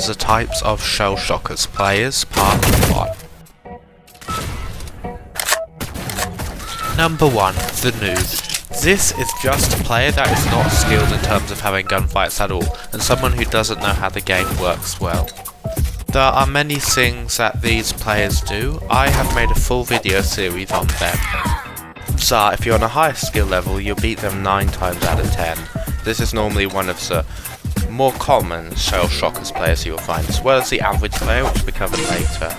The types of Shell Shockers players, part 1. Number 1, the noob. This is just a player that is not skilled in terms of having gunfights at all, and someone who doesn't know how the game works well. There are many things that these players do. I have made a full video series on them. So if you're on a higher skill level, you'll beat them 9 times out of 10. This is normally one of the more common Shell Shockers players you will find, as well as the average player, which will be covered later.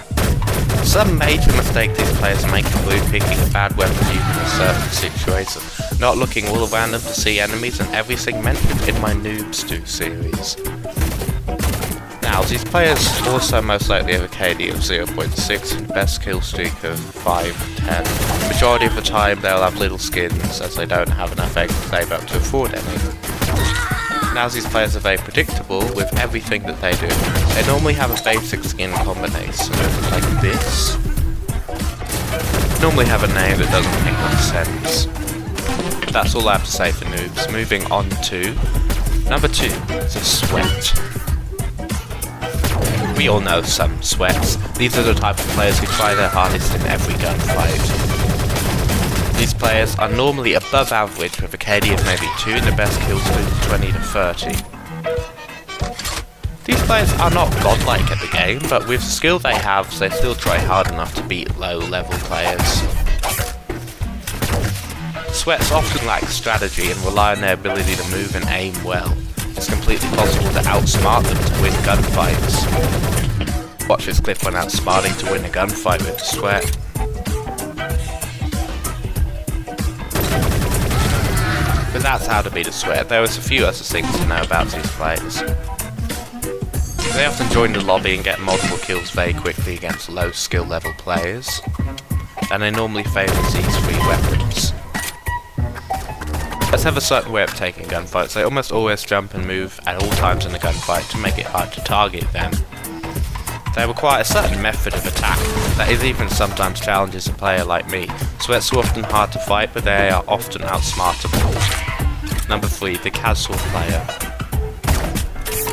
Some major mistake these players make include picking a bad weapon used in a certain situation, not looking all random to see enemies, and everything mentioned in my Noobs 2 series. Now, these players also most likely have a KD of 0.6 and best kill streak of 5-10. The majority of the time they'll have little skins, as they don't have enough eggs to save up to afford any. Now, these players are very predictable with everything that they do. They normally have a basic skin combination like this. Normally have a name that doesn't make much sense. That's all I have to say for noobs. Moving on to number 2, the Sweat. We all know some Sweats. These are the type of players who try their hardest in every gunfight. These players are normally above average with a KD of maybe 2 and the best kills of 20 to 30. These players are not godlike at the game, but with the skill they have, they still try hard enough to beat low level players. Sweats often lack strategy and rely on their ability to move and aim well. It's completely possible to outsmart them to win gunfights. Watch this clip on outsmarting to win a gunfight with the Sweat. But that's how to beat a Sweat. There is a few other things to know about these players. They often join the lobby and get multiple kills very quickly against low skill level players, and they normally favour these 3 weapons. Let's have a certain way of taking gunfights. They almost always jump and move at all times in the gunfight to make it hard to target them. They require a certain method of attack that is even sometimes challenges a player like me. Sweats are often hard to fight, but they are often outsmartable. Number 3, the casual player.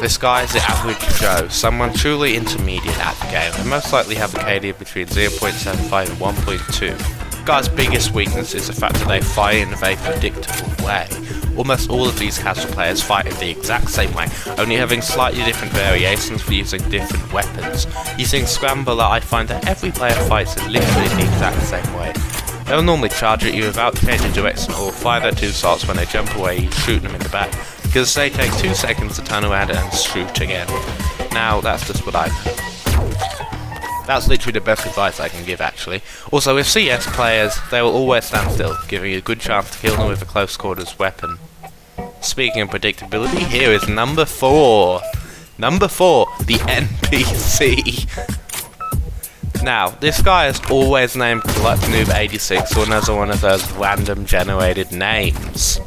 This guy is the average Joe, someone truly intermediate at the game, and most likely have a KD of between 0.75 and 1.2. The guy's biggest weakness is the fact that they fight in a very predictable way. Almost all of these casual players fight in the exact same way, only having slightly different variations for using different weapons. Using Scrambler, I find that every player fights in literally the exact same way. They'll normally charge at you without changing direction or fire their 2 shots when they jump away, you shoot them in the back, because they take 2 seconds to turn around and shoot again. Now, that's just what I know. That's literally the best advice I can give, actually. Also, with CS players, they will always stand still, giving you a good chance to kill them with a close quarters weapon. Speaking of predictability, here is number 4. Number 4, the NPC. Now, this guy is always named GluckNoob86 or another one of those random generated names.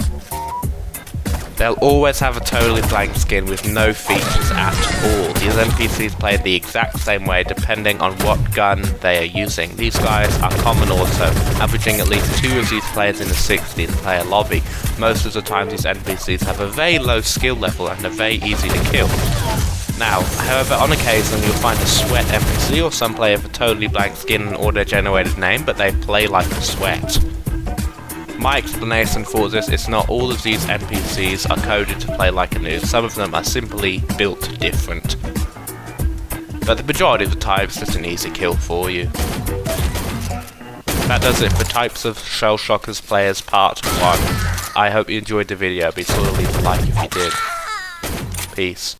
They'll always have a totally blank skin with no features at all. These NPCs play the exact same way depending on what gun they are using. These guys are common also, averaging at least 2 of these players in a 16 player lobby. Most of the time these NPCs have a very low skill level and are very easy to kill. Now, however, on occasion you'll find a Sweat NPC or some player with a totally blank skin and auto-generated name, but they play like a Sweat. My explanation for this is not all of these NPCs are coded to play like a noob, some of them are simply built different. But the majority of the time it's just an easy kill for you. That does it for types of Shell Shockers players part 1. I hope you enjoyed the video, be sure to leave a like if you did. Peace.